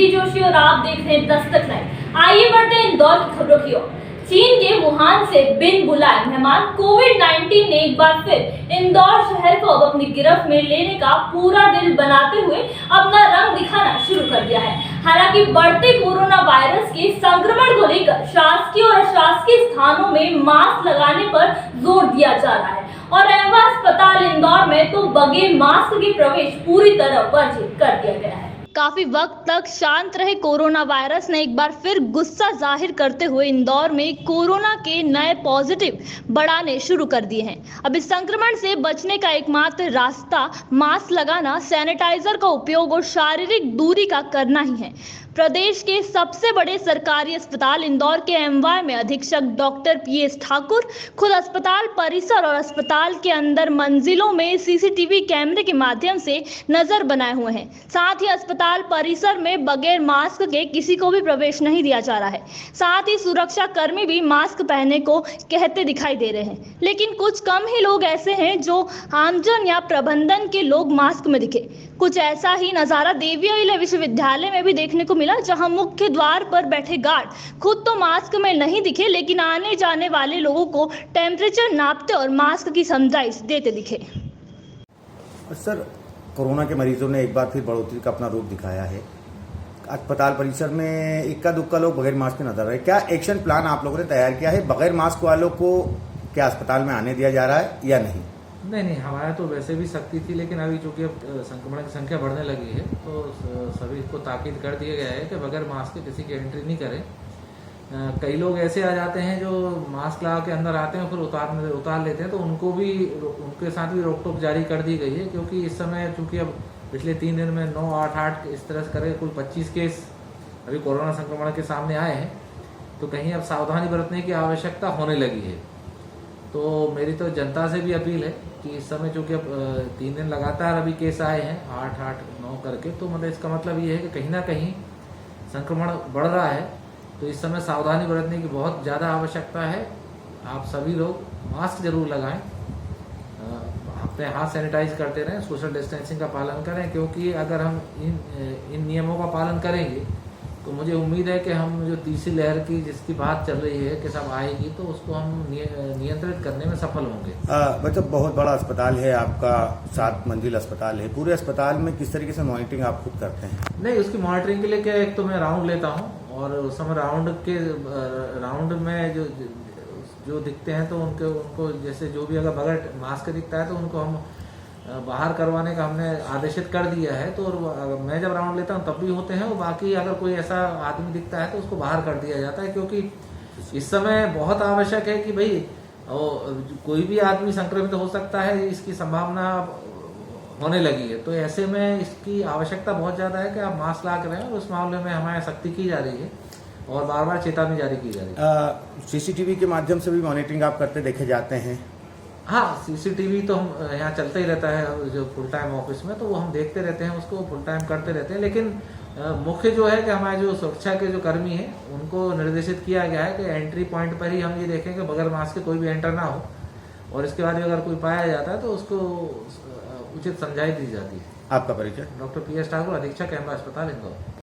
रिद्धि जोशी और आप देख रहे हैं दस्तक लाइव। आइए बढ़ते हैं इंदौर की खबरों की ओर। चीन के वुहान से बिन बुलाए मेहमान कोविड-19 ने एक बार फिर इंदौर शहर को अब अपनी गिरफ्त में लेने का पूरा दिल बनाते हुए अपना रंग दिखाना शुरू कर दिया है। हालांकि बढ़ते कोरोना वायरस के संक्रमण को लेकर शासकीय और अशासकीय स्थानों में मास्क लगाने पर जोर दिया जा रहा है और एमवा अस्पताल इंदौर में तो बगैर मास्क के प्रवेश पूरी तरह वर्जित कर दिया गया है। काफी वक्त तक शांत रहे कोरोना वायरस ने एक बार फिर गुस्सा जाहिर करते हुए इंदौर में कोरोना के नए पॉजिटिव बढ़ाने शुरू कर दिए हैं। अब इस संक्रमण से बचने का एकमात्र रास्ता मास्क लगाना, सैनिटाइजर का उपयोग और शारीरिक दूरी का करना ही है। प्रदेश के सबसे बड़े सरकारी अस्पताल इंदौर के एमवाई में अधीक्षक डॉक्टर पीएस ठाकुर खुद अस्पताल परिसर और अस्पताल के अंदर मंजिलों में सीसीटीवी कैमरे के माध्यम से नजर बनाए हुए हैं। साथ ही अस्पताल परिसर में बगैर मास्क के किसी को भी प्रवेश नहीं दिया जा रहा है। साथ ही सुरक्षा कर्मी भी मास्क पहनने को कहते दिखाई दे रहे हैं, लेकिन कुछ कम ही लोग ऐसे हैं जो आमजन या प्रबंधन के लोग मास्क में दिखे। कुछ ऐसा ही नजारा देवी अहिल्या विश्वविद्यालय में भी देखने को मिला, जहां मुख्य द्वार पर बैठे गार्ड खुद तो मास्क में नहीं दिखे, लेकिन आने जाने वाले लोगों को टेम्परेचर नापते और मास्क की समझाइश देते दिखे। सर, कोरोना के मरीजों ने एक बार फिर बढ़ोतरी का अपना रूप दिखाया है। अस्पताल परिसर में इक्का दुक्का लोग बगैर मास्क के नजर रहे। क्या एक्शन प्लान आप लोगों ने तैयार किया है? बगैर मास्क वालों को क्या अस्पताल में आने दिया जा रहा है या नहीं? नहीं, हमारा तो वैसे भी सख्ती थी, लेकिन अभी चूंकि अब संक्रमण की संख्या बढ़ने लगी है तो सभी को ताकीद कर दिया गया है कि बगैर मास्क के किसी की एंट्री नहीं करें। कई लोग ऐसे आ जाते हैं जो मास्क लगा के अंदर आते हैं फिर उतार लेते हैं, तो उनके साथ भी रोक टोक जारी कर दी गई है, क्योंकि इस समय चूंकि अब पिछले 3 दिन में 9, 8 इस तरह से करके कुल 25 केस अभी कोरोना संक्रमण के सामने आए हैं, तो कहीं अब सावधानी बरतने की आवश्यकता होने लगी है। तो मेरी तो जनता से भी अपील है कि इस समय चूंकि अब 3 दिन लगातार अभी केस आए हैं 8, 9 करके, तो मतलब इसका मतलब ये है कि कहीं ना कहीं संक्रमण बढ़ रहा है, तो इस समय सावधानी बरतने की बहुत ज़्यादा आवश्यकता है। आप सभी लोग मास्क जरूर लगाएं, अपने हाथ सैनिटाइज करते रहें, सोशल डिस्टेंसिंग का पालन करें, क्योंकि अगर हम इन नियमों का पालन करेंगे तो मुझे उम्मीद है कि हम जो तीसरी लहर की जिसकी बात चल रही है कि सब आएगी, तो उसको हम नियंत्रित करने में सफल होंगे। मतलब बहुत बड़ा अस्पताल है आपका, 7 मंजिल अस्पताल है। पूरे अस्पताल में किस तरीके से मॉनिटरिंग आप खुद करते हैं? नहीं, उसकी मॉनिटरिंग के लिए क्या, एक तो मैं राउंड लेता हूँ और उस समय राउंड में जो दिखते हैं तो उनको जैसे जो भी अगर बगैर मास्क दिखता है तो उनको हम बाहर करवाने का हमने आदेशित कर दिया है। तो मैं जब राउंड लेता हूँ तब भी होते हैं, और बाकी अगर कोई ऐसा आदमी दिखता है तो उसको बाहर कर दिया जाता है, क्योंकि इस समय बहुत आवश्यक है कि भाई कोई भी आदमी संक्रमित हो सकता है, इसकी संभावना होने लगी है। तो ऐसे में इसकी आवश्यकता बहुत ज़्यादा है कि आप मास्क ला कर रहें, और उस मामले में हमारे सख्ती की जा रही है और बार बार चेतावनी जारी की जा रही है। सीसीटीवी के माध्यम से भी मॉनिटरिंग आप करते देखे जाते हैं? हाँ, सीसीटीवी तो हम यहाँ चलता ही रहता है जो फुल टाइम ऑफिस में, तो वो हम देखते रहते हैं, उसको फुल टाइम करते रहते हैं। लेकिन मुख्य जो है कि हमारे जो सुरक्षा के जो कर्मी हैं उनको निर्देशित किया गया है कि एंट्री पॉइंट पर ही हम ये देखें कि बगैर मास्क के कोई भी एंटर ना हो, और इसके बाद अगर कोई पाया जाता है तो उसको उचित समझाई दी जाती है। आपका परिचय? डॉक्टर पीएस ठाकुर, अधीक्षक एमवा अस्पताल इंदौर।